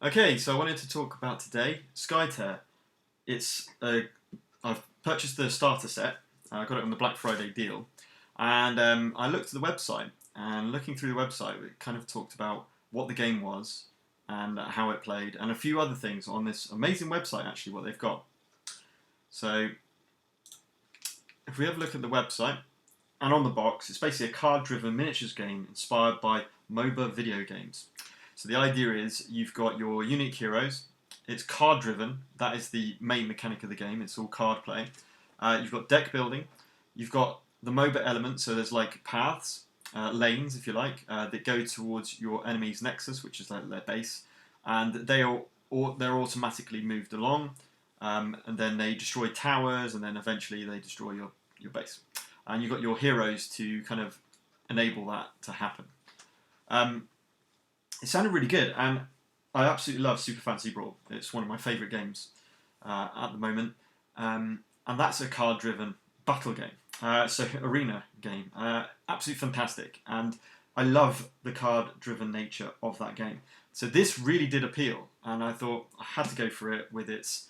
Okay, so I wanted to talk about today Skytear. It's I've purchased the starter set. I got it on the Black Friday deal, and I looked at the website. And looking through the website, it kind of talked about what the game was and how it played, and a few other things on this amazing website. Actually, what they've got. So, if we have a look at the website and on the box, it's basically a card-driven miniatures game inspired by MOBA video games. So the idea is you've got your unique heroes. It's card driven. That is the main mechanic of the game. It's all card play. You've got deck building. You've got the MOBA element. So there's like paths, lanes, if you like, that go towards your enemy's nexus, which is like their base, and they're automatically moved along, and then they destroy towers, and then eventually they destroy your base. And you've got your heroes to kind of enable that to happen. It sounded really good, and I absolutely love Super Fantasy Brawl. It's one of my favourite games at the moment, and that's a card-driven battle game, so arena game. Absolutely fantastic, and I love the card-driven nature of that game. So this really did appeal, and I thought I had to go for it with its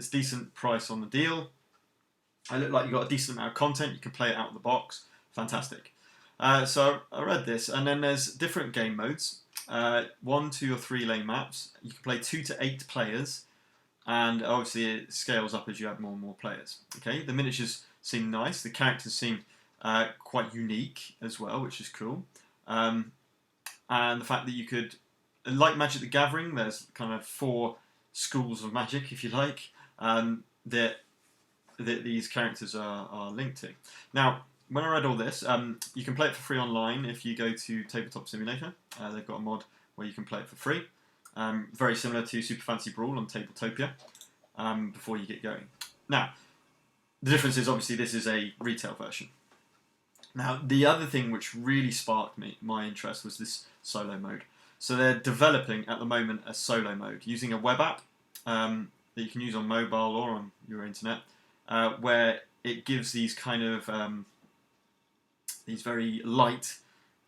decent price on the deal. It looked like you got a decent amount of content. You can play it out of the box. Fantastic. So I read this, and then there's different game modes. 1, 2, or 3 lane maps. You can play 2 to 8 players, and obviously it scales up as you add more and more players. Okay, the miniatures seem nice. The characters seem quite unique as well, which is cool. And the fact that you could, like Magic the Gathering, there's kind of 4 schools of magic, if you like, that these characters are linked to. Now, when I read all this, you can play it for free online if you go to Tabletop Simulator. They've got a mod where you can play it for free. Very similar to Super Fantasy Brawl on Tabletopia before you get going. Now, the difference is obviously this is a retail version. Now, the other thing which really sparked my interest was this solo mode. So they're developing at the moment a solo mode using a web app that you can use on mobile or on your internet, where it gives these kind of these very light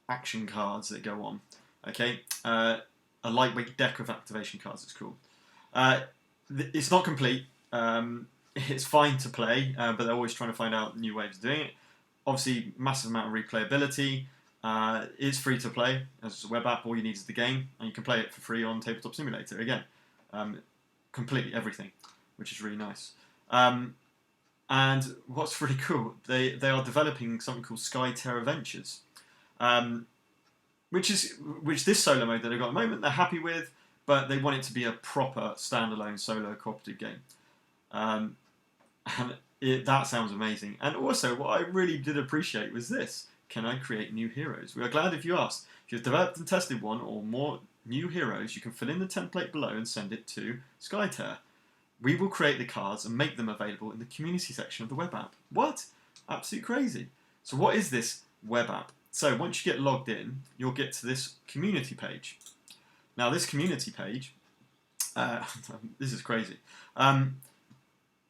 action cards that go on. Okay, a lightweight deck of activation cards. It's cool. It's not complete. It's fine to play, but they're always trying to find out new ways of doing it. Obviously, massive amount of replayability. It's free to play as a web app. All you need is the game, and you can play it for free on Tabletop Simulator again. Completely everything, which is really nice. And what's really cool, they are developing something called Skytear Adventures, which this solo mode that they've got at the moment they're happy with, but they want it to be a proper standalone solo cooperative game, and that sounds amazing. And also, what I really did appreciate was this: can I create new heroes? We are glad if you asked. If you've developed and tested one or more new heroes, you can fill in the template below and send it to Skytear. We will create the cards and make them available in the community section of the web app. What? Absolutely crazy. So what is this web app? So once you get logged in, you'll get to this community page. Now this community page, this is crazy.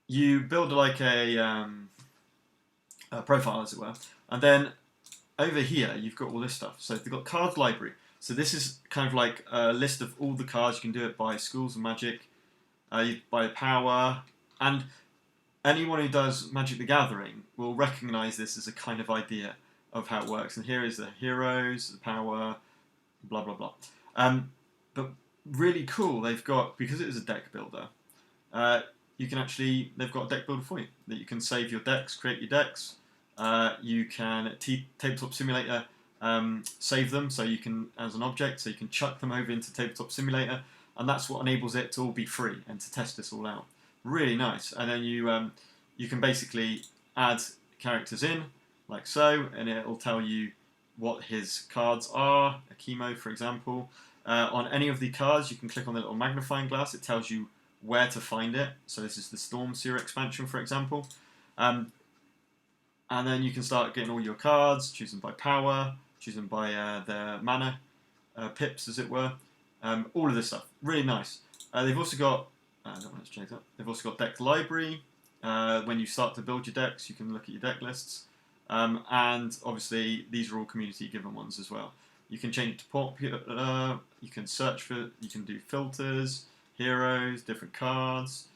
You build like a profile, as it were, and then over here you've got all this stuff. So you've got cards library. So this is kind of like a list of all the cards. You can do it by schools of magic. By power, and anyone who does Magic the Gathering will recognise this as a kind of idea of how it works. And here is the heroes, the power, blah blah blah. But really cool, they've got, because it is a deck builder, they've got a deck builder for you that you can save your decks, create your decks. You can Tabletop Simulator save them, so you can as an object, so you can chuck them over into Tabletop Simulator. And that's what enables it to all be free and to test this all out. Really nice. And then you can basically add characters in, like so, and it'll tell you what his cards are. A chemo, for example. On any of the cards, you can click on the little magnifying glass. It tells you where to find it. So this is the Storm Seer expansion, for example. And then you can start getting all your cards, choose them by power, choose them by their mana pips, as it were. All of this stuff, really nice. They've also got, I don't want to change that. They've also got deck library. When you start to build your decks, you can look at your deck lists, and obviously these are all community given ones as well. You can change it to popular. You can search for. You can do filters, heroes, different cards.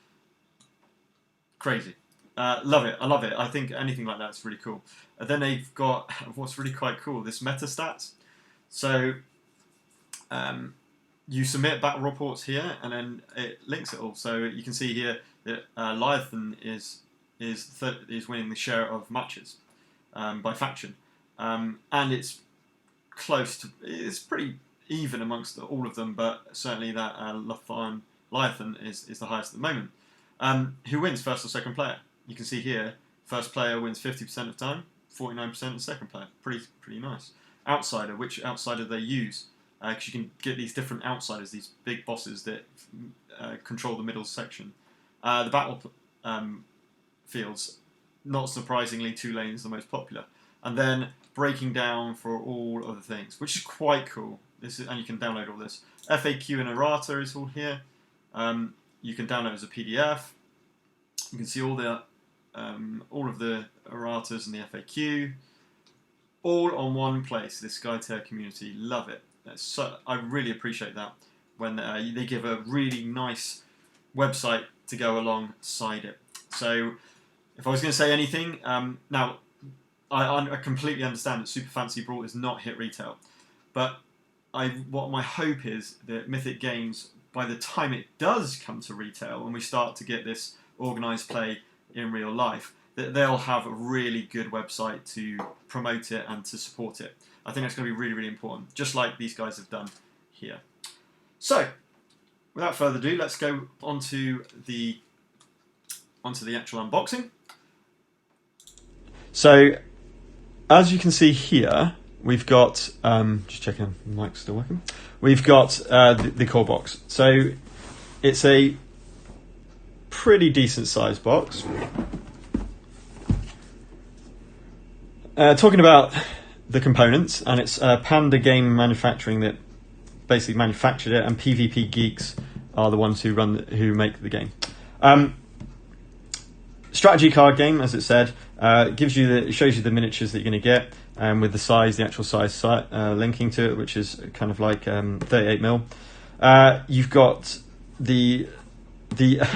Crazy. Love it. I love it. I think anything like that's really cool. Then they've got what's really quite cool. This meta stats. So you submit battle reports here, and then it links it all. So you can see here that Leviathan is winning the share of matches by faction, and it's close to. It's pretty even amongst all of them, but certainly that Leviathan is the highest at the moment. Who wins, first or second player? You can see here, first player wins 50% of time, 49% the second player. Pretty nice. Outsider, which outsider they use? Because you can get these different outsiders, these big bosses that control the middle section. The battle fields, not surprisingly, 2 lanes is the most popular. And then breaking down for all other things, which is quite cool. And you can download all this. FAQ and errata is all here. You can download as a PDF. You can see all of the erratas and the FAQ, all on one place. This Skytear community, love it. I really appreciate that when they give a really nice website to go alongside it. So, if I was going to say anything, now I completely understand that Super Fantasy Brawl is not hit retail, but what my hope is that Mythic Games, by the time it does come to retail and we start to get this organised play in real life, that they'll have a really good website to promote it and to support it. I think that's going to be really, really important, just like these guys have done here. So, without further ado, let's go onto the actual unboxing. So, as you can see here, we've got, just checking the mic's still working. We've got the core box. So, it's a pretty decent sized box. Talking about the components, and it's Panda Game Manufacturing that basically manufactured it, and PvP Geeks are the ones who make the game. Strategy card game, as it said, it shows you the miniatures that you're going to get, with the actual size linking to it, which is kind of like 38mm. You've got the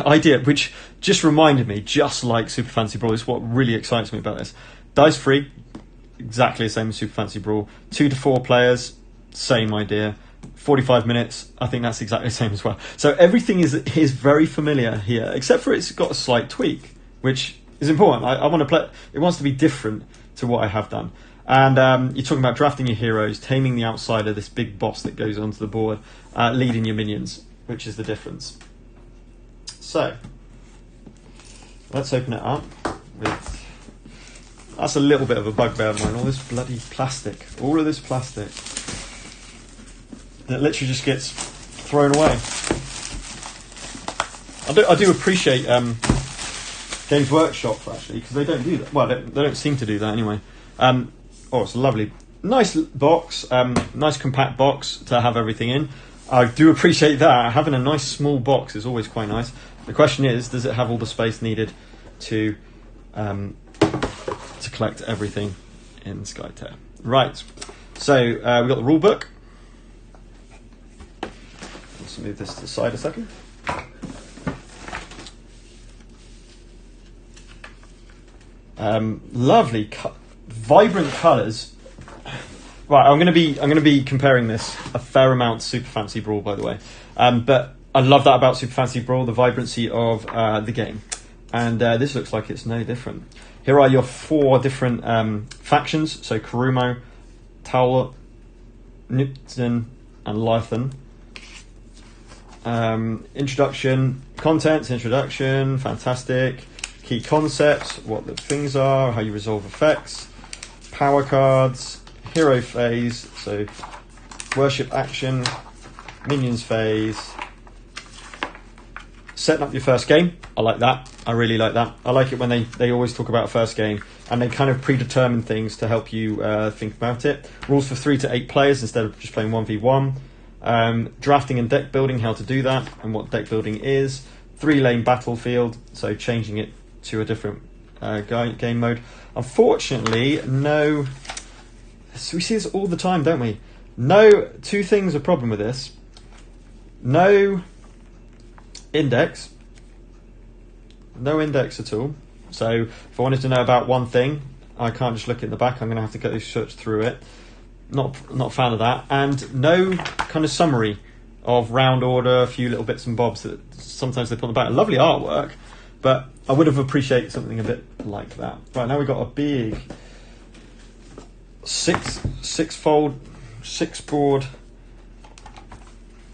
idea, which just reminded me, just like Super Fantasy Brawl, is what really excites me about this. Dice free, exactly the same as Super Fantasy Brawl. 2 to 4 players, same idea. 45 minutes, I think that's exactly the same as well. So everything is very familiar here, except for it's got a slight tweak, which is important. I want to play. It wants to be different to what I have done. And you're talking about drafting your heroes, taming the outsider, this big boss that goes onto the board, leading your minions, which is the difference. So let's open it up with. That's a little bit of a bugbear of mine. All this bloody plastic. All of this plastic that literally just gets thrown away. I do appreciate Games Workshop actually, because they don't do that. Well, they don't seem to do that anyway. It's a lovely, nice box. Nice compact box to have everything in. I do appreciate that. Having a nice small box is always quite nice. The question is, does it have all the space needed to collect everything in Skytear? Right. So we've got the rule book. Let's move this to the side a second. Lovely, vibrant colours. Right, I'm going to be comparing this a fair amount to Super Fantasy Brawl, by the way. But I love that about Super Fantasy Brawl, the vibrancy of the game. And this looks like it's no different. Here are your 4 different factions. So Kurumo, Taul, Nuptum, and Leviathan. Introduction, contents, introduction, fantastic. Key concepts, what the things are, how you resolve effects, power cards, hero phase, so worship action, minions phase, setting up your first game. I like that. I really like that. I like it when they always talk about first game and they kind of predetermine things to help you think about it. Rules for 3 to 8 players instead of just playing 1v1. Drafting and deck building, how to do that and what deck building is. 3-lane battlefield, so changing it to a different game mode. Unfortunately, no. So we see this all the time, don't we? Two things are problem with this. No index. No index at all. So if I wanted to know about one thing, I can't just look in the back. I'm going to have to go search through it. Not a fan of that. And no kind of summary of round order, a few little bits and bobs that sometimes they put on the back. Lovely artwork, but I would have appreciated something a bit like that. Right, now we've got a big six board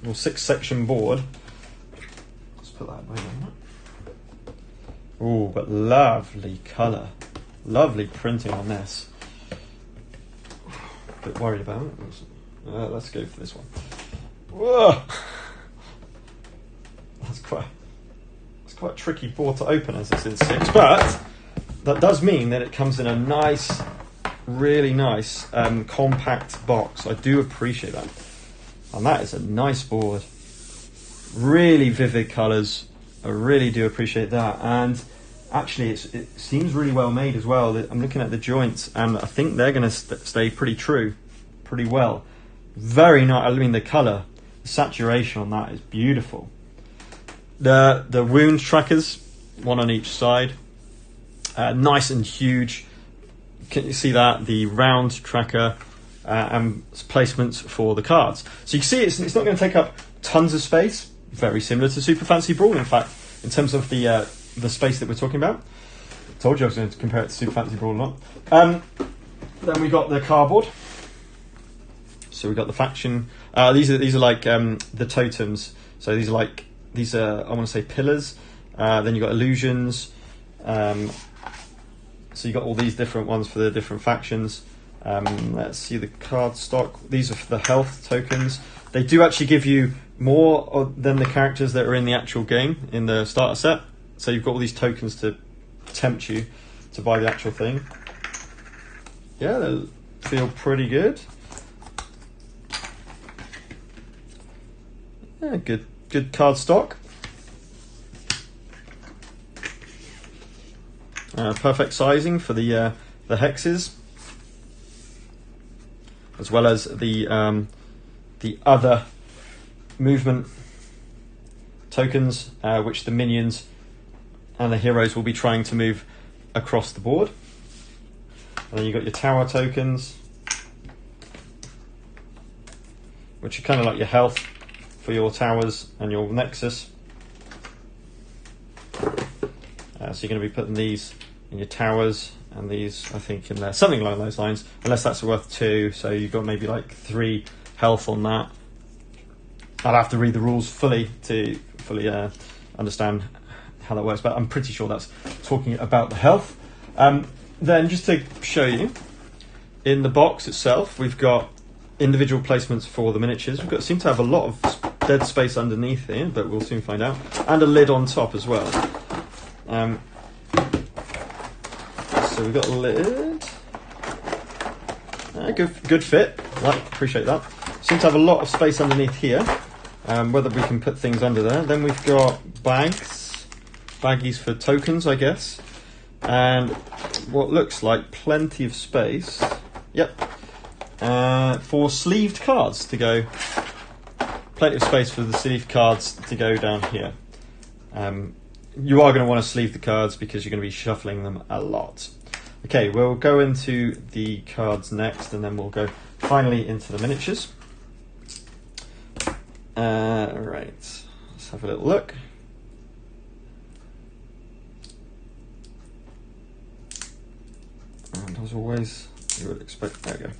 or 6-section board. Let's put that away. Oh, but lovely colour, lovely printing on this. A bit worried about it. Let's go for this one. Whoa, that's quite a tricky board to open as it's in 6, but that does mean that it comes in a nice, really nice compact box. I do appreciate that, and that is a nice board. Really vivid colours. I really do appreciate that, and actually it seems really well made as well. I'm looking at the joints, and I think they're going to stay pretty true, pretty well. Very nice. I mean, the colour, the saturation on that is beautiful. The wound trackers, one on each side, nice and huge. Can you see that? The round tracker and placements for the cards. So you can see it's not going to take up tons of space. Very similar to Super Fancy Brawl, in fact, in terms of the space that we're talking about. Told you I was going to compare it to Super Fancy Brawl a lot. Then we got the cardboard. So we got the faction. These are like the totems. So these are I want to say pillars. Then you got illusions. So you got all these different ones for the different factions. Let's see the card stock. These are for the health tokens. They do actually give you more than the characters that are in the actual game in the starter set. So you've got all these tokens to tempt you to buy the actual thing. Yeah, they feel pretty good. Yeah, good card stock. Perfect sizing for the hexes, as well as the other movement tokens, which the minions and the heroes will be trying to move across the board. And then you've got your tower tokens, which are kind of like your health for your towers and your nexus. So you're going to be putting these in your towers and these, I think, in there, something along those lines, unless that's worth 2, so you've got maybe like 3 health on that. I'll have to read the rules fully to fully understand how that works, but I'm pretty sure that's talking about the health. Then just to show you, in the box itself, we've got individual placements for the miniatures. Seem to have a lot of dead space underneath here, but we'll soon find out, and a lid on top as well. So we've got a lid. Good fit. Appreciate that. Seem to have a lot of space underneath here. Whether we can put things under there. Then we've got baggies for tokens, I guess, and what looks like plenty of space. Yep. For sleeved cards to go. Plenty of space for the sleeved cards to go down here. You are going to want to sleeve the cards because you're going to be shuffling them a lot. Okay, we'll go into the cards next, and then we'll go finally into the miniatures. Right, let's have a little look. And as always, you would expect, there we go.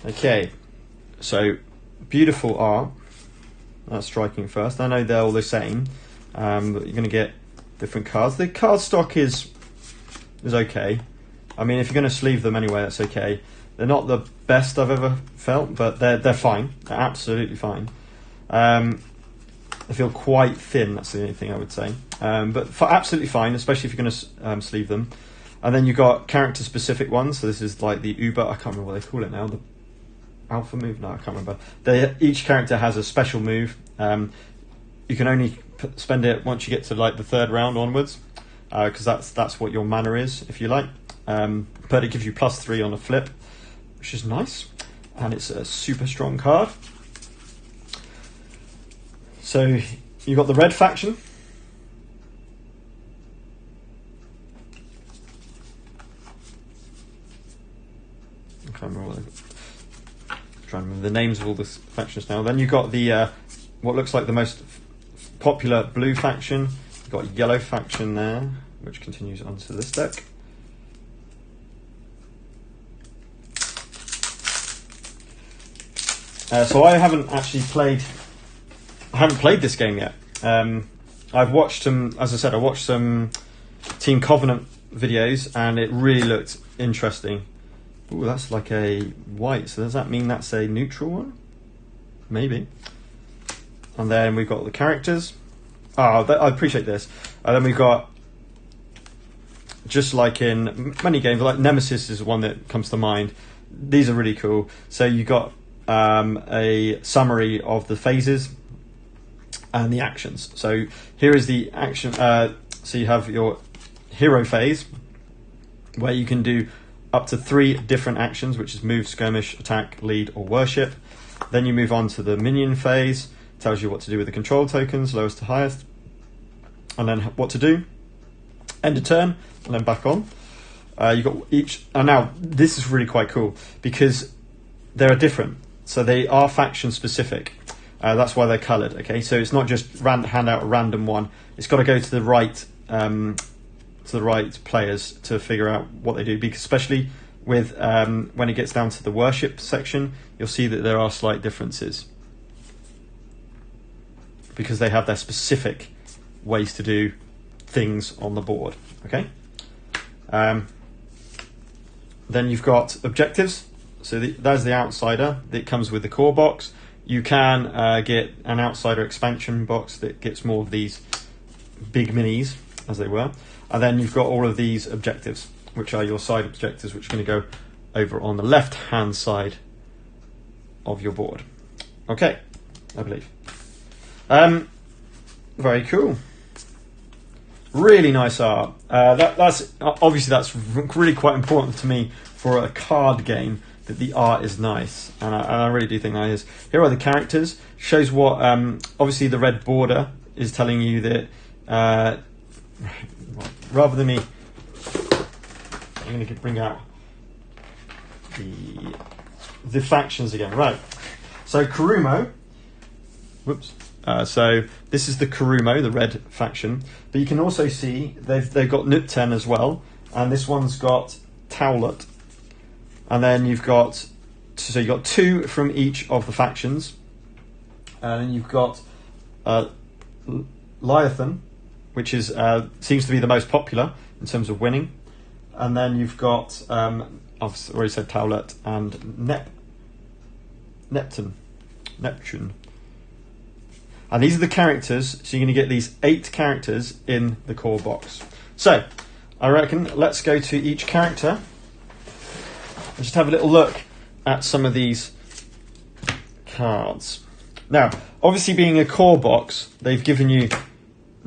Okay, so beautiful art. That's striking first. I know they're all the same, but you're going to get different cards. The card stock is okay. I mean, if you're going to sleeve them anyway, that's okay. They're not the best I've ever felt, but they're fine. They're absolutely fine. They feel quite thin. That's the only thing I would say. But absolutely fine, especially if you're going to sleeve them. And then you've got character-specific ones. So this is like the Uber. I can't remember what they call it now. The Alpha move? No, I can't remember. Each character has a special move. You can only spend it once you get to like the 3rd round onwards. because that's what your mana is, if you like. But it gives you +3 on a flip, which is nice, and it's a super strong card. So you've got the red faction. I can't remember trying to remember the names of all the factions now. Then you've got the what looks like the most popular blue faction. You've got a yellow faction there, which continues onto this deck. So I haven't actually played. I haven't played this game yet. I've watched some, as I said, I watched some Team Covenant videos, and it really looked interesting. Ooh, that's like a white. So does that mean that's a neutral one? Maybe. And then we've got the characters. Oh, I appreciate this. And then we've got, just like in many games, like Nemesis is one that comes to mind. These are really cool. So you got a summary of the phases and the actions. So here is the action. So you have your hero phase, where you can do up to 3 different actions, which is move, skirmish, attack, lead, or worship. Then you move on to the minion phase. Tells you what to do with the control tokens, lowest to highest, and then what to do. End of turn, and then back on. You've got each, and now this is really quite cool because they are different. So they are faction specific. That's why they're coloured. Okay, so it's not just hand out a random one. It's got to go to the right players to figure out what they do. Because especially with when it gets down to the worship section, you'll see that there are slight differences because they have their specific ways to do things on the board. Okay. Then you've got objectives. So there's the outsider that comes with the core box. You can get an outsider expansion box that gets more of these big minis, as they were. And then you've got all of these objectives, which are your side objectives, which are going to go over on the left-hand side of your board. Okay, I believe. Very cool. Really nice art. That's obviously that's really quite important to me for a card game, that the art is nice, and I really do think that is. Here are the characters. Shows what obviously the red border is telling you that rather than me, I'm going to bring out the factions again. Right. So Kurumo. Whoops. So this is the Kurumo, the red faction. But you can also see they've got Nuptum as well, and this one's got Towlet. And then you've got 2 from each of the factions, and then you've got Leviathan, which is seems to be the most popular in terms of winning. And then you've got I've already said Towlet and Neptune. And these are the characters, so you're going to get these 8 characters in the core box. So, I reckon let's go to each character and just have a little look at some of these cards. Now, obviously being a core box, they've given you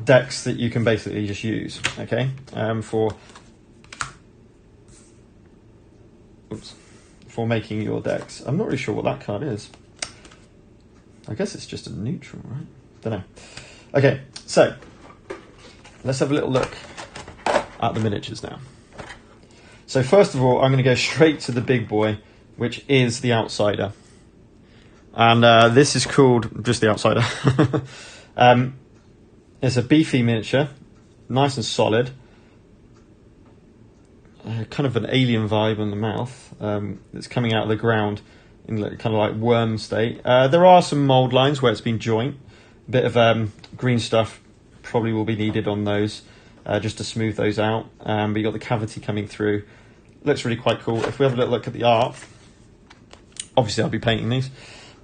decks that you can basically just use, okay, for making your decks. I'm not really sure what that card is. I guess it's just a neutral, right? Don't know. Okay, so let's have a little look at the miniatures now. So first of all, I'm going to go straight to the big boy, which is the outsider. And this is called just the outsider. It's a beefy miniature, nice and solid. Kind of an alien vibe on the mouth. It's coming out of the ground in kind of like worm state. There are some mould lines where it's been joint. A bit of green stuff probably will be needed on those just to smooth those out. But you've got the cavity coming through. Looks really quite cool. If we have a little look at the art, obviously I'll be painting these.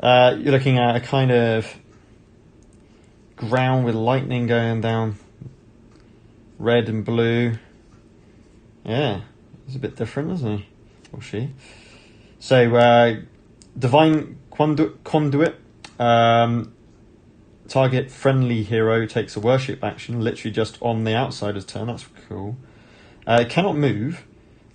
You're looking at a kind of ground with lightning going down. Red and blue. Yeah, he's a bit different, isn't he? Or she. So, Divine Conduit. Target friendly hero takes a worship action, literally just on the outsider's turn. That's cool. Cannot move.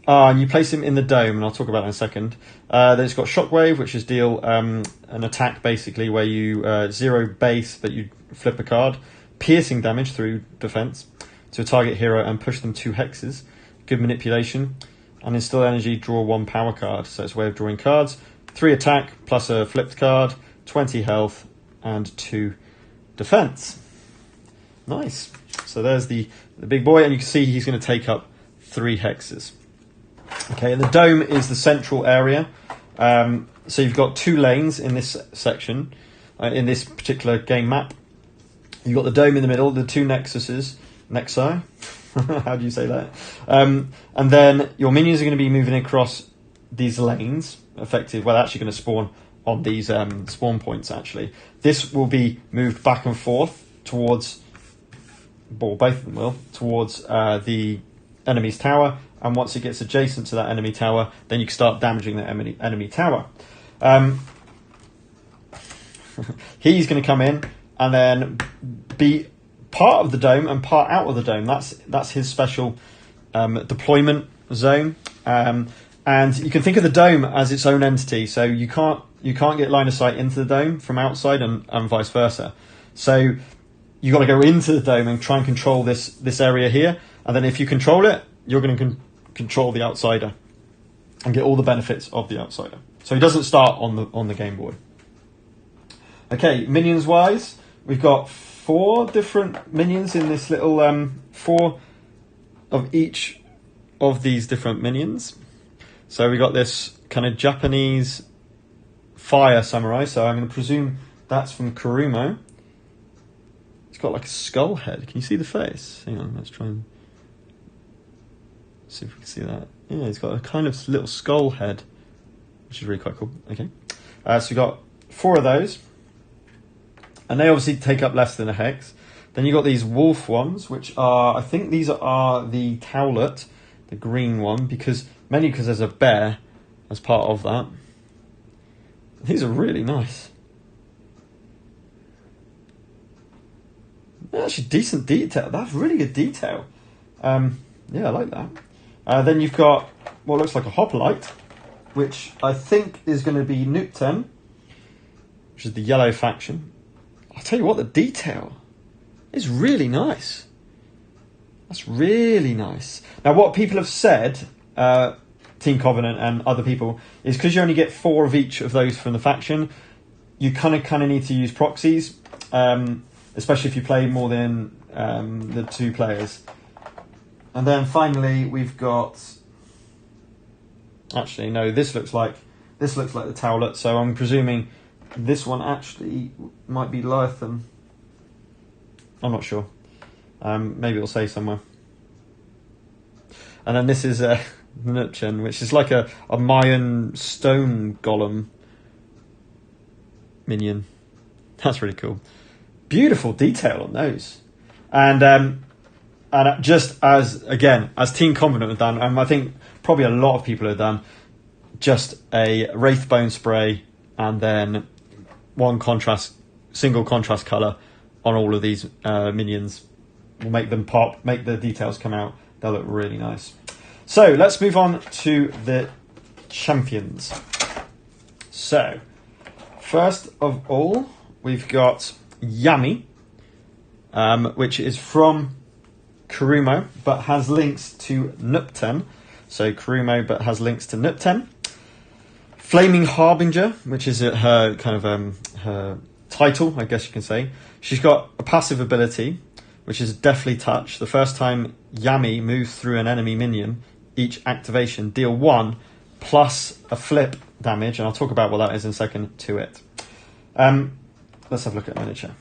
And you place him in the dome, and I'll talk about that in a second. Then it's got Shockwave, which is deal an attack, basically, where you 0 base, but you flip a card. Piercing damage through defense to a target hero and push them 2 hexes. Good manipulation. And instill energy, draw 1 power card. So it's a way of drawing cards. 3 attack, plus a flipped card. 20 health, and 2 defense. Nice. So there's the big boy, and you can see he's going to take up 3 hexes. Okay, and the dome is the central area. So you've got 2 lanes in this section, in this particular game map. You've got the dome in the middle, the 2 nexuses, nexi. How do you say that? And then your minions are going to be moving across these lanes, effective. Well, they're actually going to spawn on these spawn points, actually. This will be moved back and forth towards, or both of them will, towards the enemy's tower. And once it gets adjacent to that enemy tower, then you can start damaging that enemy tower. He's going to come in and then be part of the dome and part out of the dome. That's his special deployment zone. And you can think of the dome as its own entity. So you can't get line of sight into the dome from outside, and vice versa. So you got to go into the dome and try and control this area here. And then if you control it, you're going to control the outsider and get all the benefits of the outsider. So he doesn't start on the game board. Okay, minions wise, we've got 4 different minions in this little 4 of each of these different minions. So we got this kind of Japanese fire samurai. So I'm going to presume that's from Kurumo. It's got like a skull head. Can you see the face? Hang on, let's try and see if we can see that. Yeah, he's got a kind of little skull head, which is really quite cool. Okay, so we've got 4 of those, and they obviously take up less than a hex. Then you've got these wolf ones, which are, I think these are the Towlet, the green one, mainly because there's a bear as part of that. These are really nice. They're actually decent detail. That's really good detail. Yeah, I like that. Then you've got what looks like a hoplite, which I think is going to be Nuptum, which is the yellow faction. I'll tell you what, the detail is really nice. That's really nice. Now, what people have said, Team Covenant and other people, is because you only get 4 of each of those from the faction, you kind of need to use proxies, especially if you play more than the 2 players. And then finally, we've got. Actually, no. This looks like the Towlet. So I'm presuming this one actually might be Lytham. I'm not sure. Maybe it'll say somewhere. And then this is Nuptum, which is like a Mayan stone golem minion. That's really cool. Beautiful detail on those. And just as Team Covenant have done, and I think probably a lot of people have done, just a Wraithbone spray and then single contrast colour on all of these minions will make them pop, make the details come out. They'll look really nice. So let's move on to the champions. So first of all, we've got Yami, which is from Kurumo, but has links to Nuptum. So Kurumo, but has links to Nuptum. Flaming Harbinger, which is her kind of her title, I guess you can say. She's got a passive ability, which is Deathly Touch. The first time Yami moves through an enemy minion, each activation deal 1 plus a flip damage, and I'll talk about what that is in a second to it. Let's have a look at a miniature.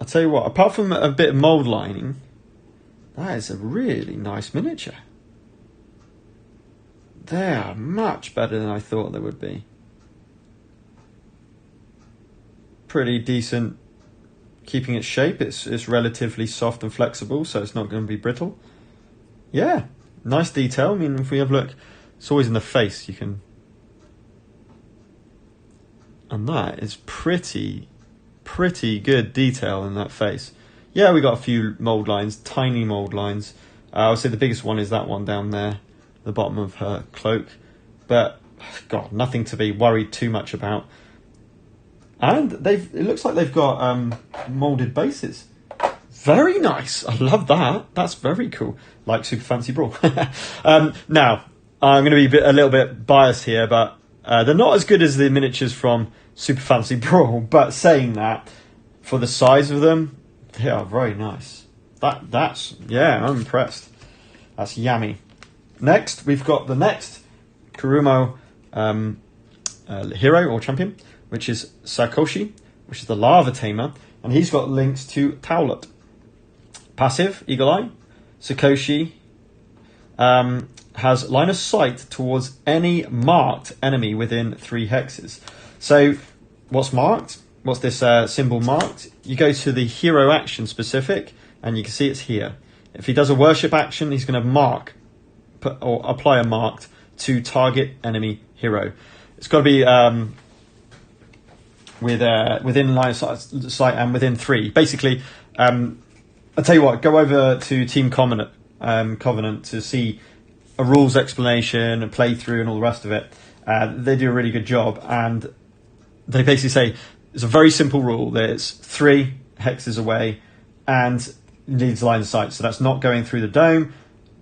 I'll tell you what, apart from a bit of mould lining, that is a really nice miniature. They are much better than I thought they would be. Pretty decent keeping its shape. It's relatively soft and flexible, so it's not going to be brittle. Yeah, nice detail. I mean, if we have a look, it's always in the face. You can And that is pretty good detail in that face. Yeah, we got a few mould lines, tiny mould lines. I would say the biggest one is that one down there, the bottom of her cloak. But, God, nothing to be worried too much about. And it looks like they've got moulded bases. Very nice. I love that. That's very cool. Like Super Fancy Brawl. Now, I'm going to be a little bit biased here, but they're not as good as the miniatures from Super Fancy Brawl. But saying that, for the size of them, they are very nice. Yeah, I'm impressed. That's yummy. Next, we've got the next Kurumo hero or champion, which is Sakoshi, which is the Lava Tamer, and he's got links to Towlet. Passive, Eagle Eye. Sakoshi has line of sight towards any marked enemy within 3 hexes. So, what's marked? What's this symbol marked? You go to the hero action specific, and you can see it's here. If he does a worship action, he's going to apply a marked to target enemy hero. It's got to be within line of sight and within 3. Basically, I'll tell you what, go over to Team Covenant to see a rules explanation and playthrough and all the rest of it. They do a really good job, and they basically say it's a very simple rule. There's 3 hexes away and needs line of sight. So that's not going through the dome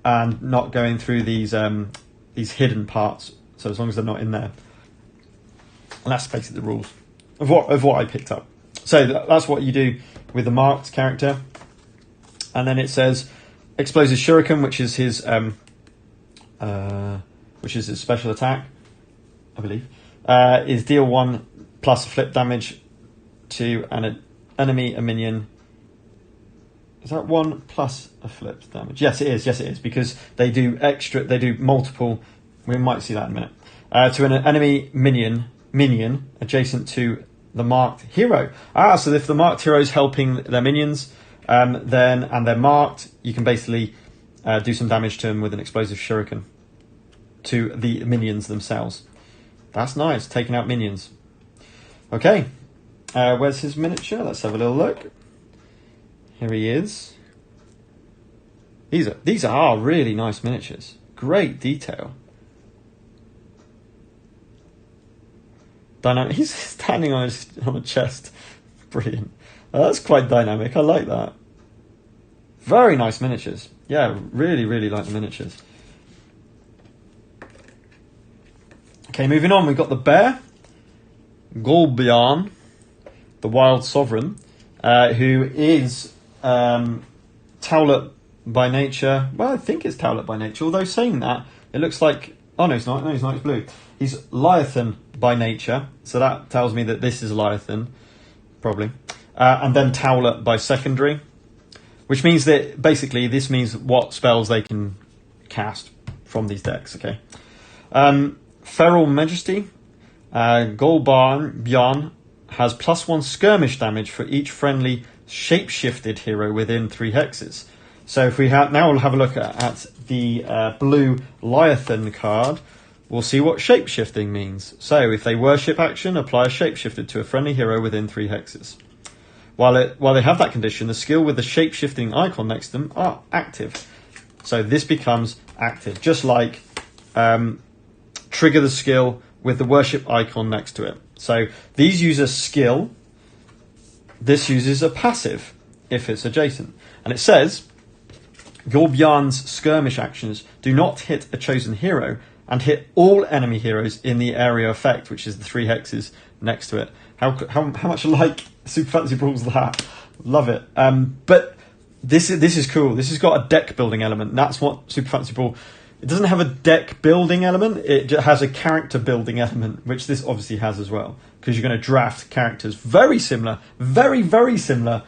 and not going through these hidden parts. So as long as they're not in there. And that's basically the rules of what I picked up. So that's what you do with the marked character. And then it says Explosive Shuriken, which is his special attack, I believe, is deal 1 plus flip damage to an enemy, a minion. Is that 1 plus a flip damage? Yes, it is, because they do multiple. We might see that in a minute. To an enemy minion adjacent to the marked hero. So if the marked hero is helping their minions, and they're marked, you can basically do some damage to them with an explosive shuriken to the minions themselves. That's nice, taking out minions. Okay, where's his miniature? Let's have a little look. Here he is. These are really nice miniatures. Great detail. Dynamic. He's standing on a chest. Brilliant. That's quite dynamic. I like that. Very nice miniatures. Yeah, really, really like the miniatures. Okay, moving on. We've got the bear. Goldberg, the Wild Sovereign, who is Towlet by nature. Well, I think it's Towlet by nature. Although saying that, it looks like... Oh, no, he's not. No, he's not. He's blue. He's Leviathan by nature. So that tells me that this is Leviathan, probably. And then Towlet by secondary. Which means that, basically, this means what spells they can cast from these decks, okay? Feral Majesty. Goldberg has +1 skirmish damage for each friendly shape-shifted hero within 3 hexes. So if we now we'll have a look at the blue Leviathan card, we'll see what shape-shifting means. So if they worship action, apply a shape-shifted to a friendly hero within 3 hexes. While they have that condition, the skill with the shape-shifting icon next to them are active. So this becomes active, just like trigger the skill with the worship icon next to it. So these use a skill. This uses a passive if it's adjacent. And it says, Goldberg's skirmish actions do not hit a chosen hero and hit all enemy heroes in the area effect, which is the 3 hexes next to it. How much like Super Fantasy Brawl's that? Love it. But this is cool. This has got a deck building element. That's what Super Fantasy Brawl... It doesn't have a deck building element. It just has a character building element, which this obviously has as well, because you're going to draft characters very similar, very, very similar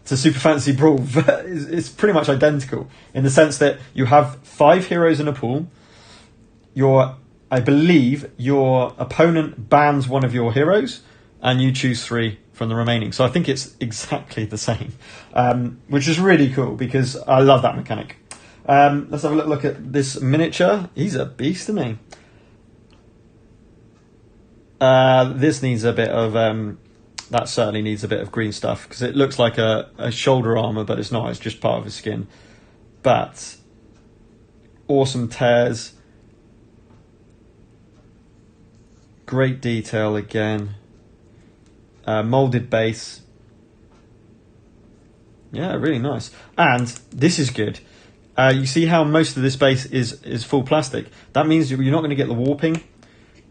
to Super Fantasy Brawl. It's pretty much identical in the sense that you have 5 heroes in a pool. I believe your opponent bans one of your heroes, and you choose 3 from the remaining. So I think it's exactly the same, which is really cool because I love that mechanic. Let's have a look at this miniature. He's a beast, isn't he? this needs a bit of that certainly needs a bit of green stuff, because it looks like a shoulder armor, but it's not. It's just part of his skin. But awesome tears, great detail again, molded base. Yeah, really nice. And this is good. You see how most of this base is full plastic. That means you're not going to get the warping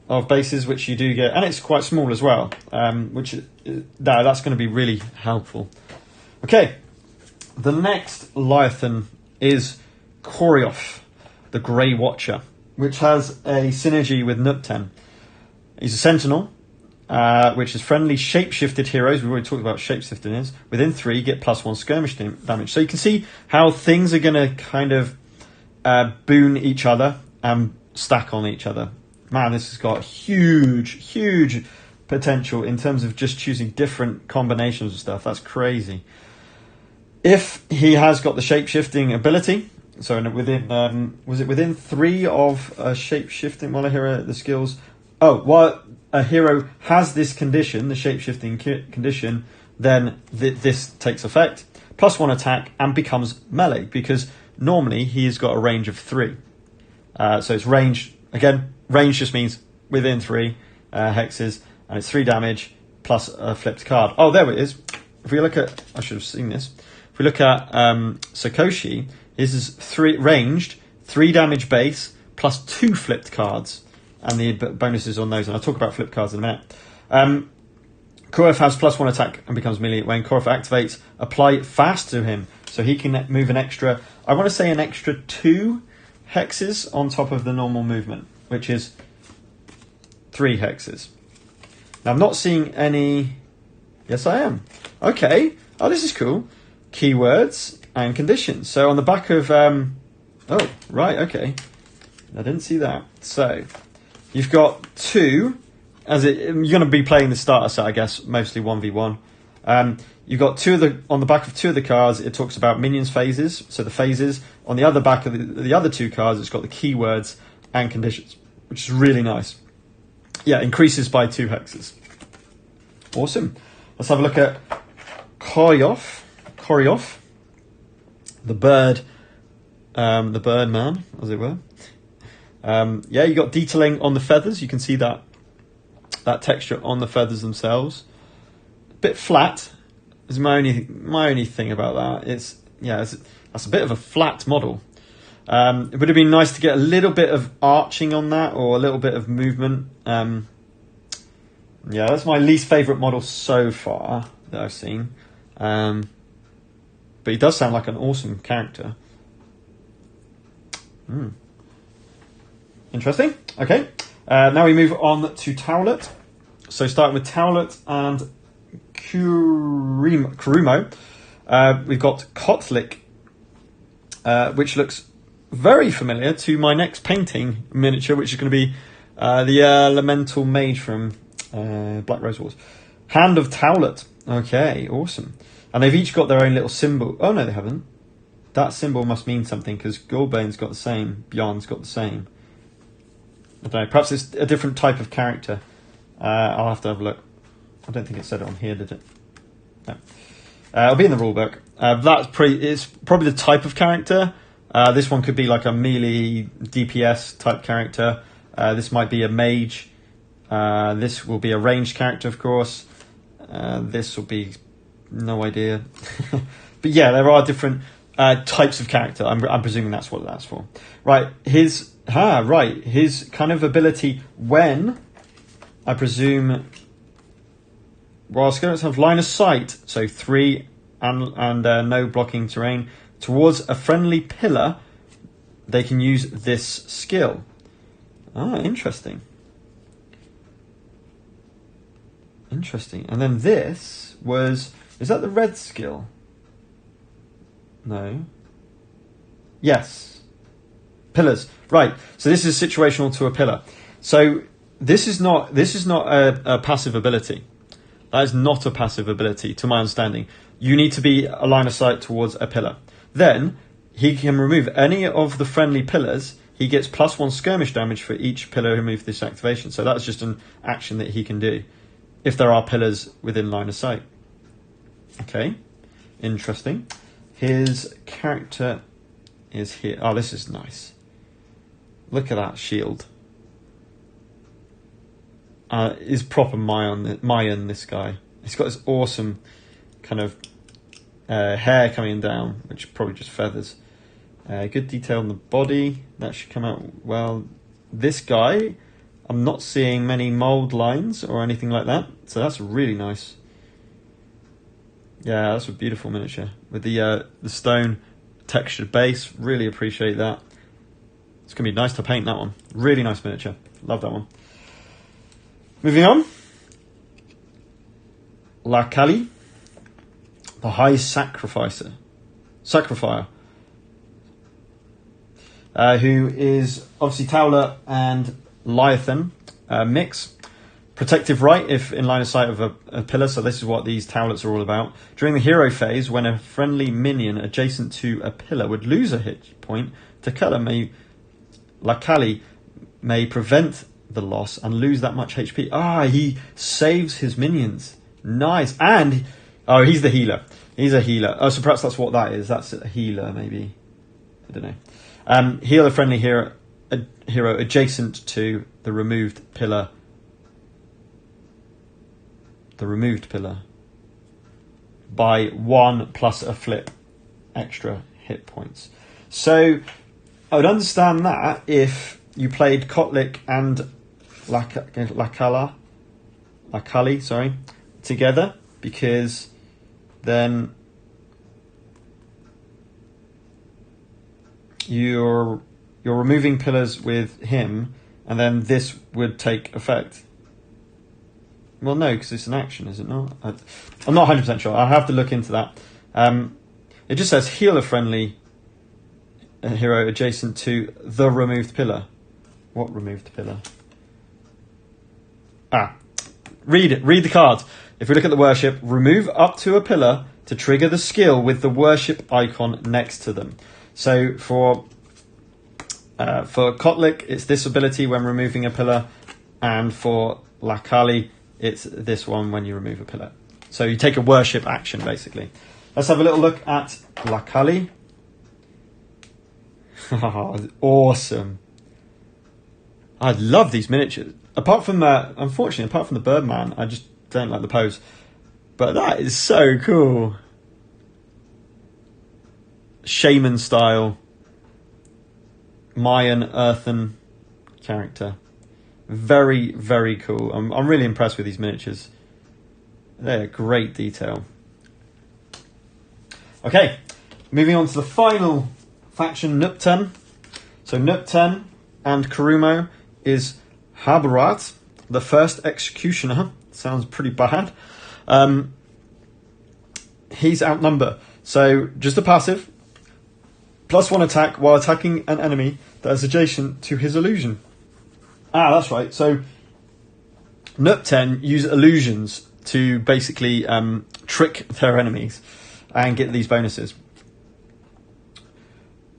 of bases, which you do get, and it's quite small as well, that's going to be really helpful. Okay, the next Leviathan is Korf, the Grey Watcher, which has a synergy with Nuptum. He's a Sentinel, which is friendly shape-shifted heroes. We've already talked about shape-shifting. Within 3, get +1 skirmish damage. So you can see how things are going to kind of boon each other and stack on each other. Man, this has got huge potential in terms of just choosing different combinations of stuff. That's crazy. If he has got the shape-shifting ability, so within was it within 3 of shape-shifting while a hero the skills? Oh, while a hero has this condition, the shape-shifting condition, then this takes effect. +1 attack and becomes melee, because normally he's got a range of 3. So it's range again. Range just means within 3 hexes, and it's 3 damage plus a flipped card. Oh, there it is. If we look at, I should have seen this. If we look at Sakoshi, his is ranged 3 damage base plus 2 flipped cards, and the bonuses on those. And I'll talk about flipped cards in a minute. Korf has +1 attack and becomes melee. When Korf activates, apply fast to him, so he can move an extra. I want to say an extra 2 hexes on top of the normal movement, which is 3 hexes. Now, I'm not seeing any. Yes, I am. Okay. Oh, this is cool. Keywords and conditions. So on the back of. Oh, right. Okay. I didn't see that. So you've got 2. You're going to be playing the starter set, I guess, mostly 1v1. You've got 2 on the back of 2 of the cards. It talks about minions phases. So the phases on the other back of the other 2 cards, it's got the keywords and conditions, which is really nice. Yeah, increases by 2 hexes. Awesome. Let's have a look at Korf, the bird man, as it were. Yeah, you got detailing on the feathers. You can see that texture on the feathers themselves. A bit flat is my only thing about that. That's a bit of a flat model. It would have been nice to get a little bit of arching on that, or a little bit of movement. Yeah, that's my least favourite model so far that I've seen. But he does sound like an awesome character. Interesting. Okay. Now we move on to Towlet. So starting with Towlet and Kurumo, we've got Kotlik, which looks very familiar to my next painting miniature, which is going to be the Elemental Mage from Black Rose Wars. Hand of Towlet. Okay, awesome. And they've each got their own little symbol. Oh, no, they haven't. That symbol must mean something, because Goldberg's got the same. Bjarne's got the same. I don't know. Perhaps it's a different type of character. I'll have to have a look. I don't think it said it on here, did it? No. It'll be in the rulebook. It's probably the type of character. This one could be like a melee DPS type character. This might be a mage. This will be a ranged character, of course. This will be no idea. But yeah, there are different types of character. I'm presuming that's what that's for. Right, his kind of ability when, I presume, while skeletons have line of sight, so 3 and no blocking terrain, towards a friendly pillar, they can use this skill. Ah, interesting. Interesting. And then this was... Is that the red skill? No. Yes. Pillars. Right. So this is situational to a pillar. So this is not a passive ability. That is not a passive ability, to my understanding. You need to be a line of sight towards a pillar. Then he can remove any of the friendly pillars. he gets +1 skirmish damage for each pillar removed this activation. So that's just an action that he can do if there are pillars within line of sight. Okay, interesting. His character is here. Oh, this is nice. Look at that shield. Is proper Mayan, this guy. He's got this awesome kind of hair coming down, which is probably just feathers. Good detail on the body. That should come out well. This guy, I'm not seeing many mold lines or anything like that, so that's really nice. Yeah, that's a beautiful miniature with the stone textured base. Really appreciate that. It's going to be nice to paint that one. Really nice miniature. Love that one. Moving on. Lacali, the High Sacrificer. Who is obviously Towler and Leviathan mix. Protective right if in line of sight of a pillar, so this is what these towlets are all about. During the hero phase, when a friendly minion adjacent to a pillar would lose a hit point, Lacali may prevent the loss and lose that much HP. He saves his minions. Nice. And, he's the healer. He's a healer. Oh, so perhaps that's what that is. That's a healer, maybe. I don't know. Heal a friendly hero adjacent to the removed pillar. By 1 plus a flip extra hit points. So I would understand that if you played Kotlik and Lacali together, because then you're removing pillars with him, and then this would take effect. Well, no, because it's an action, is it not? I'm not 100% sure. I'll have to look into that. It just says heal a friendly hero adjacent to the removed pillar. What removed pillar? Read it. Read the cards. If we look at the worship, remove up to a pillar to trigger the skill with the worship icon next to them. So for Kotlik, it's this ability when removing a pillar, and for Lacali, it's this one when you remove a pillar. So you take a worship action, basically. Let's have a little look at Lacali. Awesome. I love these miniatures. Unfortunately, apart from the Birdman, I just don't like the pose. But that is so cool. Shaman style. Mayan earthen character. Very, very cool. I'm really impressed with these miniatures. They're great detail. Okay, moving on to the final faction, Nuptum. So Nuptum and Kurumo is Habarat, the first executioner. Sounds pretty bad. He's outnumbered. So just a passive. +1 attack while attacking an enemy that is adjacent to his illusion. That's right. So Nuptum use illusions to basically trick their enemies and get these bonuses.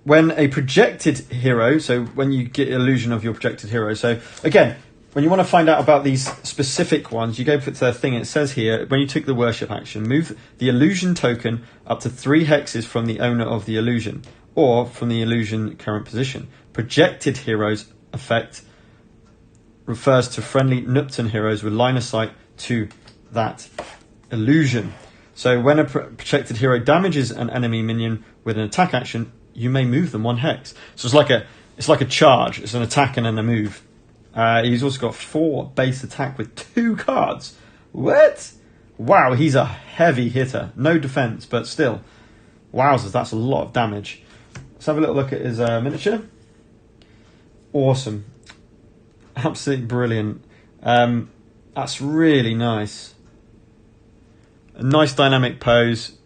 When a projected hero, so when you get illusion of your projected hero, so again, when you want to find out about these specific ones, you go to their thing. It says here, when you took the worship action, move the illusion token up to 3 hexes from the owner of the illusion, or from the illusion current position. Projected heroes effect refers to friendly Nuptum heroes with line of sight to that illusion. So when a projected hero damages an enemy minion with an attack action, you may move them 1 hex. So it's like a charge. It's an attack and then a move. He's also got 4 base attack with 2 cards. What? Wow, he's a heavy hitter. No defense, but still. Wowzers, that's a lot of damage. Let's have a little look at his miniature. Awesome. Absolutely brilliant. That's really nice. A nice dynamic pose.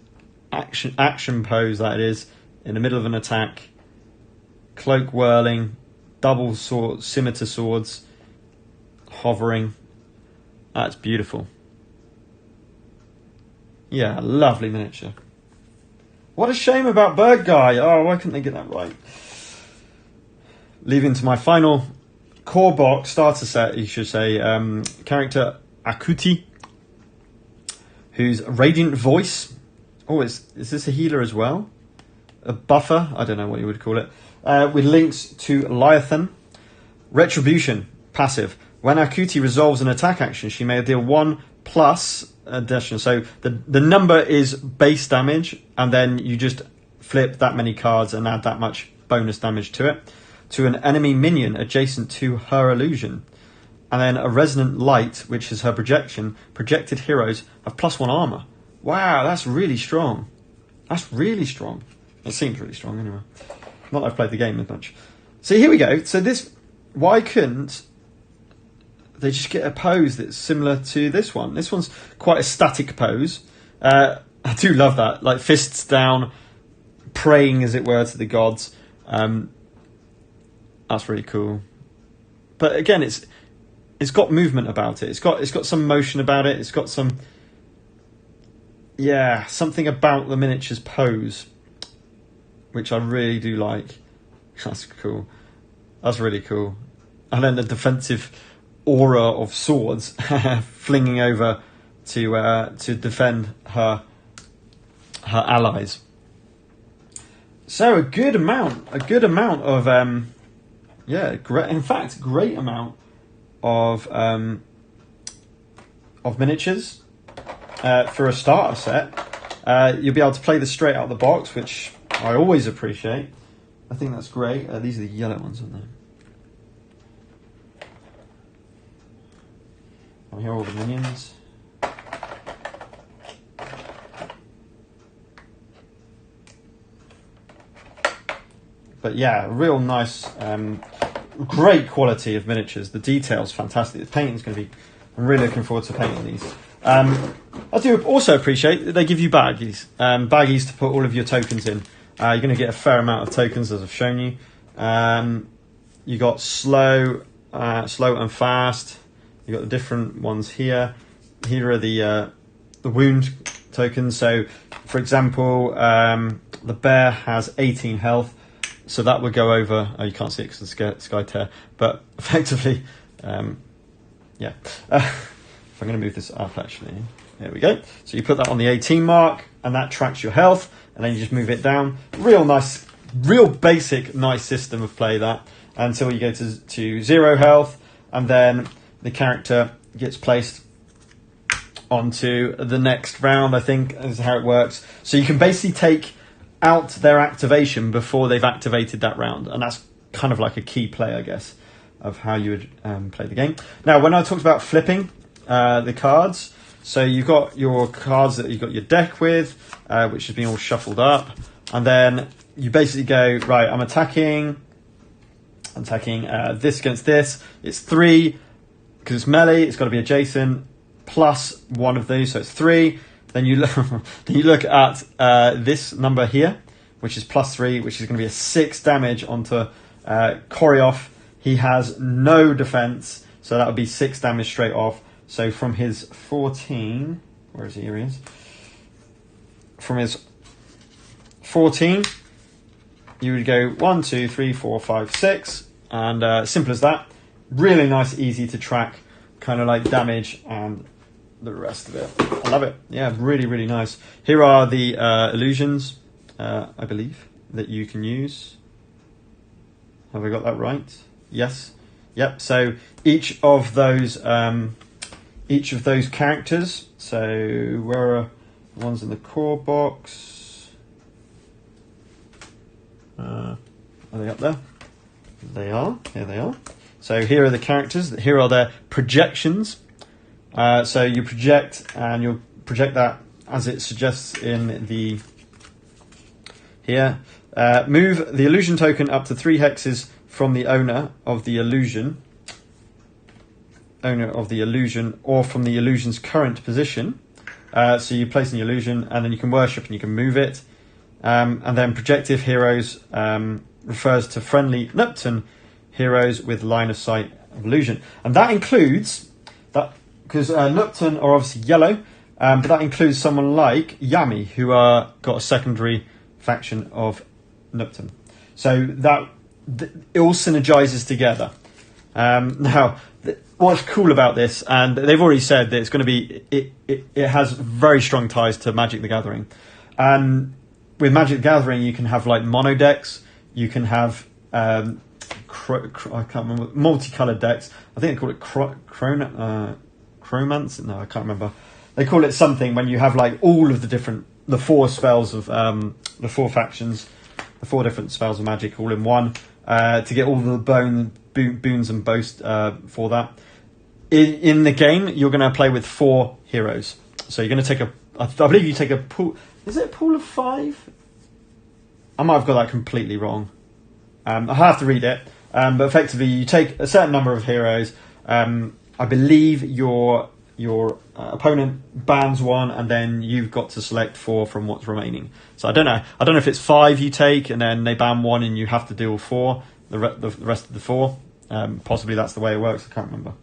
Action pose, that is. In the middle of an attack. Cloak whirling. Double sword, scimitar swords. Hovering. That's beautiful. Yeah, lovely miniature. What a shame about Bird Guy. Oh, why couldn't they get that right? leaving to my final core box starter set, you should say, character Akuti, who's Radiant Voice. Oh, is this a healer as well? A buffer? I don't know what you would call it. With links to Leviathan. Retribution, passive. When Akuti resolves an attack action, she may deal 1+ addition. So the number is base damage, and then you just flip that many cards and add that much bonus damage to it. To an enemy minion adjacent to her illusion. And then a Resonant Light, which is her projection. Projected heroes have +1 armor. Wow, that's really strong. That's really strong. It seems really strong anyway. Not that I've played the game as much. So here we go. So this, why couldn't they just get a pose that's similar to this one? This one's quite a static pose. I do love that. Like fists down, praying as it were to the gods. That's really cool. But again, it's got movement about it. It's got some motion about it. It's got some, yeah, something about the miniature's pose, which I really do like. That's cool. That's really cool. And then the defensive aura of swords flinging over to defend her allies. So a good amount of great amount of miniatures for a starter set. You'll be able to play this straight out of the box, which I always appreciate. I think that's great. These are the yellow ones, aren't they? And here are all the minions. But yeah, real nice, great quality of miniatures. The detail's fantastic. The painting's going to be... I'm really looking forward to painting these. I do also appreciate that they give you baggies. Baggies to put all of your tokens in. You're going to get a fair amount of tokens, as I've shown you. You got slow and fast. You got the different ones here. Here are the wound tokens. So, for example, the bear has 18 health. So that would go over... Oh, you can't see it because of the Skytear. But effectively, yeah. If I'm going to move this up, actually. There we go. So you put that on the 18 mark, and that tracks your health. And then you just move it down. Real nice, real basic, nice system of play, that. Until you go to 0 health. And then the character gets placed onto the next round, I think, is how it works. So you can basically take out their activation before they've activated that round, and that's kind of like a key play, I guess, of how you would play the game. Now, when I talked about flipping the cards, so you've got your cards that you've got your deck with, which has been all shuffled up, and then you basically go, right, I'm attacking this against this. It's 3 because it's melee. It's got to be adjacent plus one of these, so it's 3. Then you look at this number here, which is +3, which is going to be a 6 damage onto Korf. He has no defense, so that would be 6 damage straight off. So from his 14, where is he? Here he is. From his 14, you would go 1, 2, 3, 4, 5, 6, and simple as that. Really nice, easy to track, kind of like damage and the rest of it. I love it. Yeah, really, really nice. Here are the illusions, I believe, that you can use. Have I got that right? Yes. Yep. So each of those characters. So where are the ones in the core box? Are they up there? They are. Here they are. So here are the characters. Here are their projections. So you project, and you'll project that as it suggests in the here. Move the illusion token up to 3 hexes from the owner of the illusion, or from the illusion's current position. So you place in the illusion, and then you can worship and you can move it. And then projective heroes refers to friendly Nuptum heroes with line of sight of illusion, and that includes that. Because Nuptum are obviously yellow, but that includes someone like Yami, who got a secondary faction of Nuptum. So it all synergizes together. Now, what's cool about this, and they've already said that it's going to be, it has very strong ties to Magic the Gathering. And with Magic the Gathering, you can have like mono decks, you can have I can't remember, multicolored decks. I think they call it Chromance. No, I can't remember. They call it something when you have like all of the four spells of the four factions, the four different spells of Magic all in one, to get all the boons and boast for that. In the game, you're going to play with 4 heroes. So you're going to take I believe you take a pool. Is it a pool of 5? I might have got that completely wrong. I have to read it. But effectively, you take a certain number of heroes. I believe your opponent bans 1, and then you've got to select 4 from what's remaining. So I don't know. I don't know if it's 5 you take, and then they ban 1, and you have to deal 4. The rest of the 4. Possibly that's the way it works. I can't remember.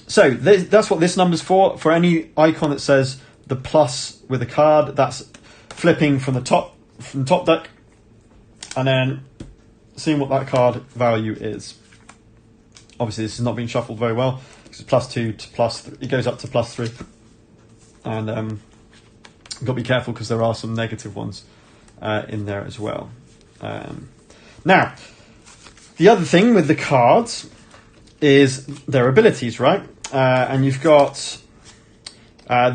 So that's what this number's for. For any icon that says the plus with a card, that's flipping from the top deck, and then seeing what that card value is. Obviously, this has not been shuffled very well. It's +2 to +3. It goes up to +3, and you've got to be careful because there are some negative ones in there as well. Now, the other thing with the cards is their abilities, right? And you've got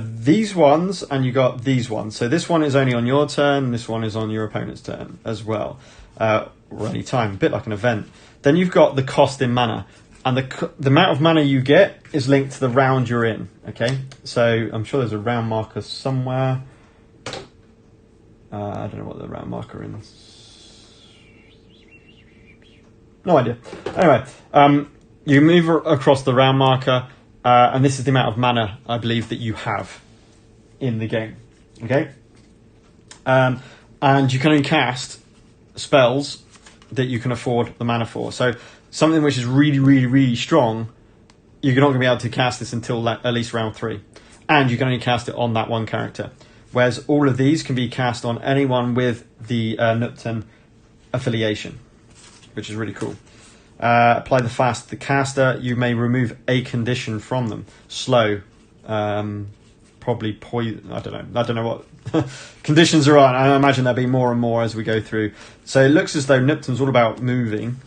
these ones, and you've got these ones. So this one is only on your turn, this one is on your opponent's turn as well, or any time, a bit like an event. Then you've got the cost in mana, and the amount of mana you get is linked to the round you're in, okay? So I'm sure there's a round marker somewhere. I don't know what the round marker is. No idea. Anyway, you move across the round marker, and this is the amount of mana, I believe, that you have in the game. Okay? And you can only cast spells that you can afford the mana for. So something which is really, really, really strong, you're not going to be able to cast this until at least round 3. And you can only cast it on that one character. Whereas all of these can be cast on anyone with the Nuptum affiliation, which is really cool. Apply the fast. The caster, you may remove a condition from them. Slow, probably poison. I don't know what conditions are on. I imagine there'll be more and more as we go through. So it looks as though Nuptum's all about moving.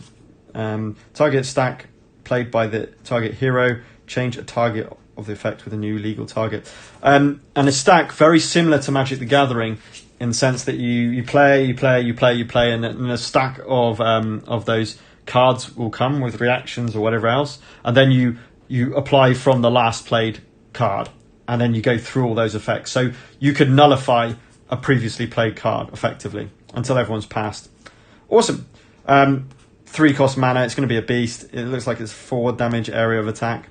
Target stack played by the target hero. Change a target of the effect with a new legal target. And a stack very similar to Magic the Gathering in the sense that you play, and a stack of those cards will come with reactions or whatever else, and then you apply from the last played card, and then you go through all those effects. So you could nullify a previously played card effectively until everyone's passed. Awesome. 3 cost mana. It's going to be a beast. It looks like it's 4 damage area of attack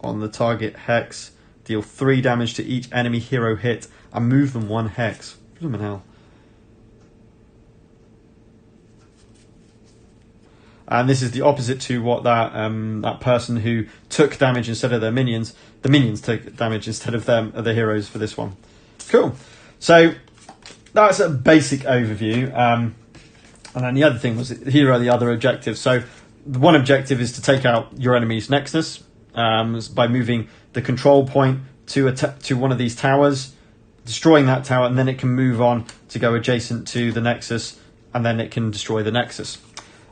on the target hex. Deal 3 damage to each enemy hero hit and move them 1 hex. Blooming hell. And this is the opposite to what that person who took damage instead of their minions. The minions took damage instead of the heroes for this one. Cool. So that's a basic overview. And then the other thing was, here are the other objectives. So the one objective is to take out your enemy's nexus by moving the control point to one of these towers, destroying that tower, and then it can move on to go adjacent to the nexus, and then it can destroy the nexus.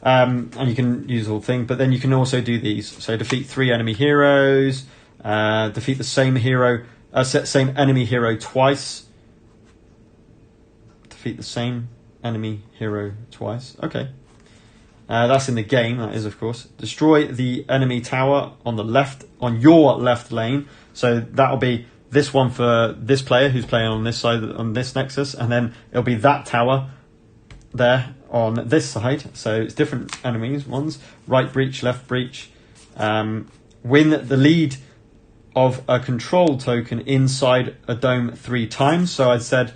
And you can use the whole thing, but then you can also do these. So defeat 3 enemy heroes, defeat the same enemy hero twice. Defeat the same enemy hero twice. Okay. That's in the game, that is, of course. Destroy the enemy tower on your left lane. So that'll be this one for this player who's playing on this side, on this nexus, and then it'll be that tower there on this side. So it's different enemies, ones. Right breach, left breach. Win the lead of a control token inside a dome 3 times. So I said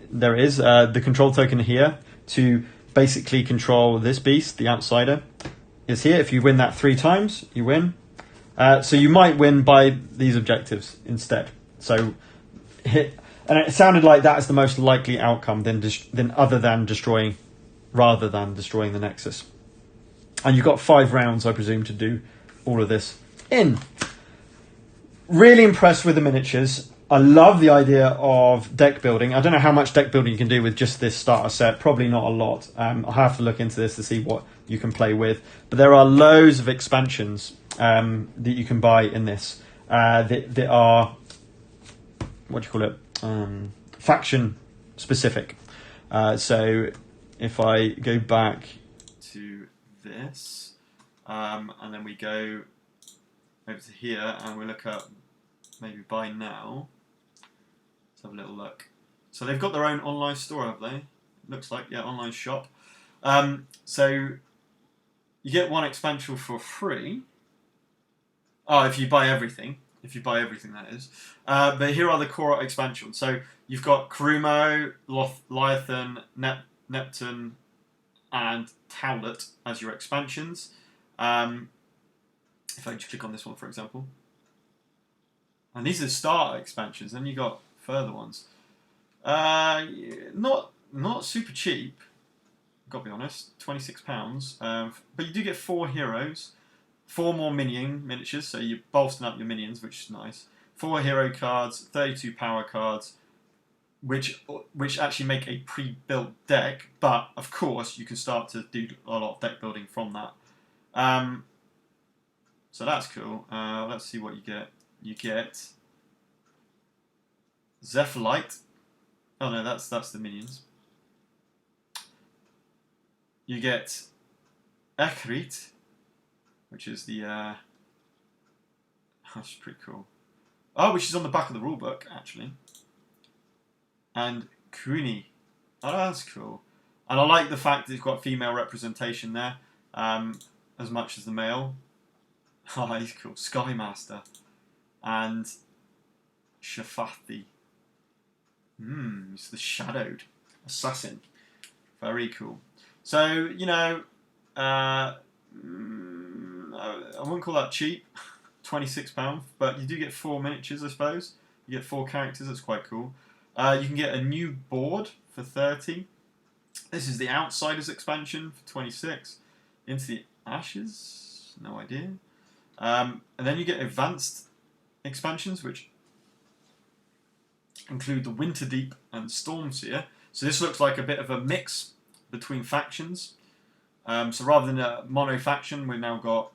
there is the control token here to basically control this beast, the outsider, is here. If you win that 3 times, you win. So you might win by these objectives instead. So And it sounded like that is the most likely outcome rather than destroying the Nexus. And you've got 5 rounds, I presume, to do all of this in. Really impressed with the miniatures. I love the idea of deck building. I don't know how much deck building you can do with just this starter set. Probably not a lot. I'll have to look into this to see what you can play with. But there are loads of expansions that you can buy in this that are, what do you call it, faction specific. So if I go back to this, and then we go over to here and we look at maybe buy now. Let's have a little look. So they've got their own online store, have they? Looks like, yeah, online shop. So you get 1 expansion for free. Oh, if you buy everything. If you buy everything, that is. But here are the core expansions. So you've got Karumo, Leviathan, Nuptum, and Towlet as your expansions. If I just click on this one, for example. And these are starter expansions. Then you got further ones. Not super cheap. Got to be honest. £26. But you do get 4 heroes, 4 more miniatures. So you're bolstering up your minions, which is nice. 4 hero cards, 32 power cards, which actually make a pre-built deck. But of course, you can start to do a lot of deck building from that. So that's cool. Let's see what you get. You get Zephyrite. Oh no, that's the minions. You get Ekrit, which is the that's pretty cool. Oh, which is on the back of the rulebook actually. And Kuni. Oh, that's cool. And I like the fact that it's got female representation there, as much as the male. Oh, he's cool. Skymaster. And Shafati. It's the shadowed assassin. Very cool. So, you know, I wouldn't call that cheap. £26, but you do get 4 miniatures, I suppose. You get 4 characters, that's quite cool. You can get a new board for 30. This is the Outsiders expansion for 26. Into the Ashes, no idea. And then you get advanced expansions, which include the Winterdeep and Stormseer. So this looks like a bit of a mix between factions. So rather than a mono faction, we've now got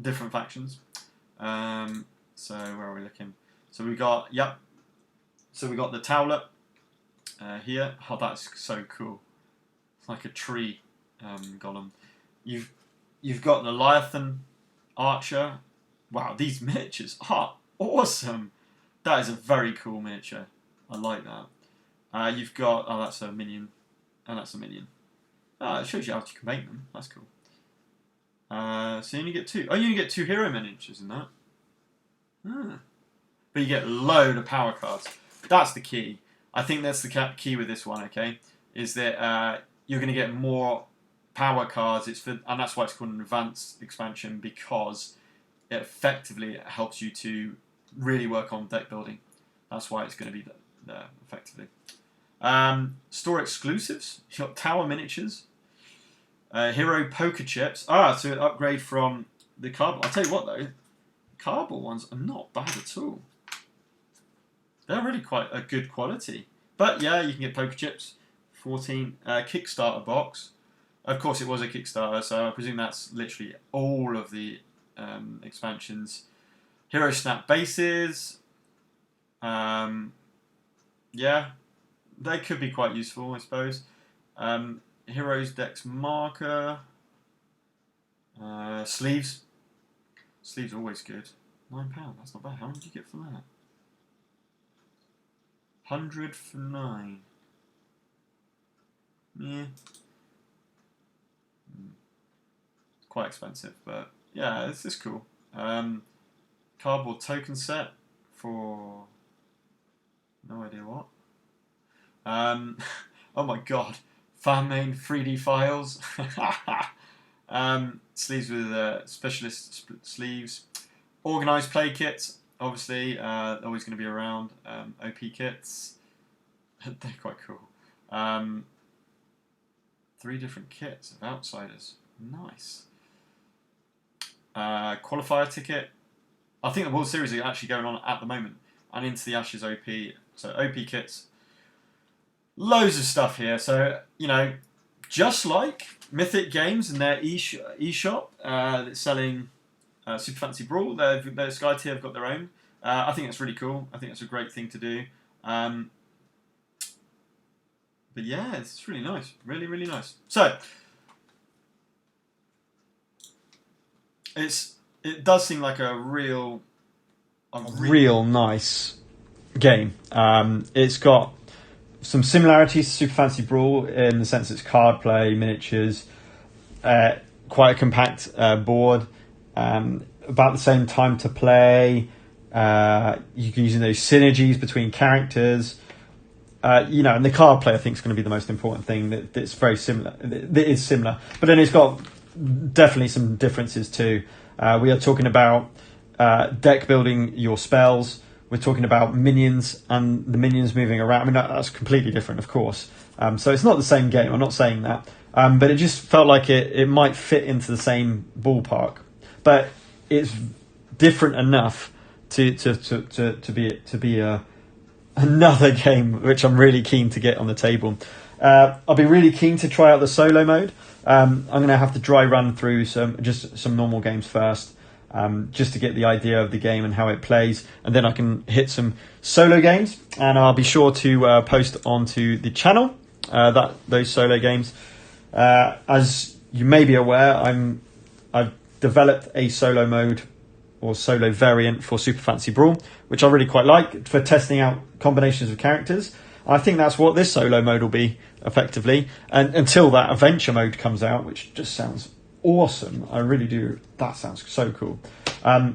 different factions. So where are we looking? So we got, yep. So we got the Towlet here. Oh, that's so cool. It's like a tree golem. You've got the Leviathan Archer. Wow, these miniatures are awesome. That is a very cool miniature. I like that. You've got, oh, that's a minion. And that's a minion. It shows you how you can make them. That's cool. So you only get 2. Oh, you only get 2 hero miniatures in that. But you get a load of power cards. That's the key. I think that's the key with this one, okay? Is that you're going to get more power cards. And that's why it's called an advanced expansion, because it effectively helps you to really work on deck building. That's why it's going to be there effectively. Store exclusives. You've got tower miniatures. Hero poker chips. To upgrade from the cardboard. I'll tell you what though, cardboard ones are not bad at all. They're really quite a good quality. But yeah, you can get poker chips. 14 Kickstarter box. Of course, it was a Kickstarter, so I presume that's literally all of the expansions. Hero snap bases. Yeah, they could be quite useful, I suppose. Heroes Dex marker. Sleeves. Sleeves are always good. £9, that's not bad. How much did you get for that? 100 for 9. Yeah. It's quite expensive, but yeah, this is cool. Cardboard token set for no idea what. Oh my god. Fan main 3D files. Sleeves with specialist sleeves. Organised play kits. obviously, always going to be around. OP kits, they're quite cool. 3 different kits of Outsiders, nice. Qualifier ticket. I think the World Series are actually going on at the moment, and Into the Ashes OP. So OP kits, loads of stuff here. So just like Mythic Games and their eShop that's selling Super Fantasy Brawl, their Skytear have got their own. I think that's really cool. I think that's a great thing to do. But yeah, it's really nice. Really, really nice. So it does seem like a real nice game. It's got some similarities to Super Fantasy Brawl in the sense it's card play, miniatures, quite a compact board, about the same time to play. You can using those synergies between characters. And the card play I think is going to be the most important thing. That's very similar. That is similar, but then it's got definitely some differences too. We are talking about deck building your spells. We're talking about minions and the minions moving around. I mean, that's completely different, of course. So it's not the same game. I'm not saying that, but it just felt like it might fit into the same ballpark. But it's different enough to be another game which I'm really keen to get on the table. I'll be really keen to try out the solo mode. I'm going to have to dry run through some normal games first, just to get the idea of the game and how it plays, and then I can hit some solo games, and I'll be sure to post onto the channel those solo games. As you may be aware, I've developed a solo mode or solo variant for Super Fantasy Brawl, which I really quite like for testing out combinations of characters. I think that's what this solo mode will be, effectively, and until that adventure mode comes out, which just sounds awesome. I really do. That sounds so cool. But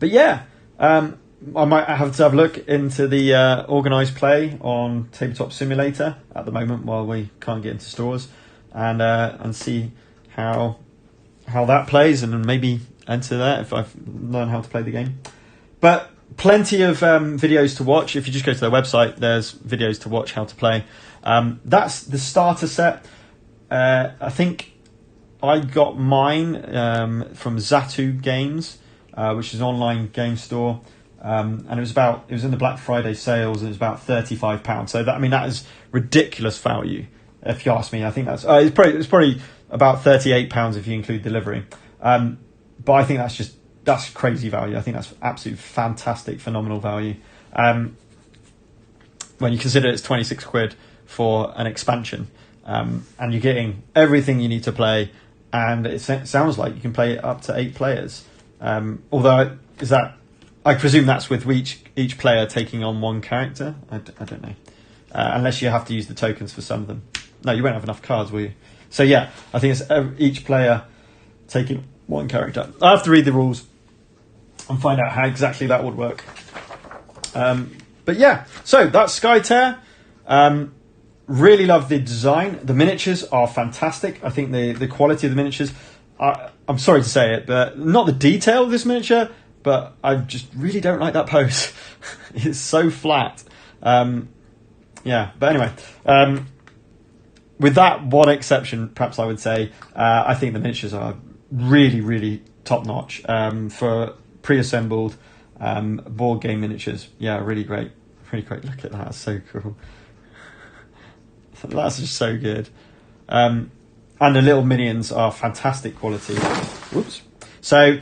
yeah, I might have to have a look into the organised play on Tabletop Simulator at the moment while we can't get into stores, and see how that plays, and then maybe enter that if I've learned how to play the game. But plenty of videos to watch. If you just go to their website, there's videos to watch how to play. That's the starter set. I think I got mine from Zatu Games, which is an online game store, and it was in the Black Friday sales, and it was about £35. So that is ridiculous value, if you ask me. I think that's it's probably about £38 if you include delivery. But I think that's crazy value. I think that's absolutely fantastic, phenomenal value. When you consider it's £26 for an expansion, and you're getting everything you need to play, and it sounds like you can play it up to 8 players. Although I presume that's with each player taking on one character. I don't know, unless you have to use the tokens for some of them. No, you won't have enough cards, will you? So yeah, I think it's each player taking one character. I have to read the rules and find out how exactly that would work. But yeah, so that's Skytear. Really love the design. The miniatures are fantastic. I think the quality of the miniatures, I'm sorry to say it, but not the detail of this miniature, but I just really don't like that pose. It's so flat. Yeah, but anyway, with that one exception, perhaps I would say, I think the miniatures are really, really top-notch for pre-assembled board game miniatures. Yeah, really great. Really great. Look at that. That's so cool. That's just so good. And the little minions are fantastic quality. Whoops. So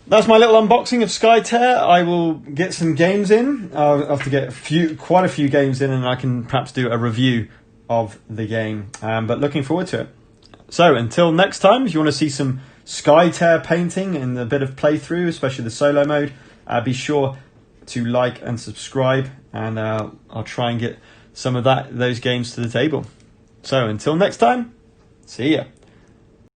that's my little unboxing of Skytear. I will get some games in. I'll have to get quite a few games in, and I can perhaps do a review of the game. But looking forward to it. So until next time, if you want to see some Skytear painting and a bit of playthrough, especially the solo mode, be sure to like and subscribe, and I'll try and get some of those games to the table. So until next time, see ya.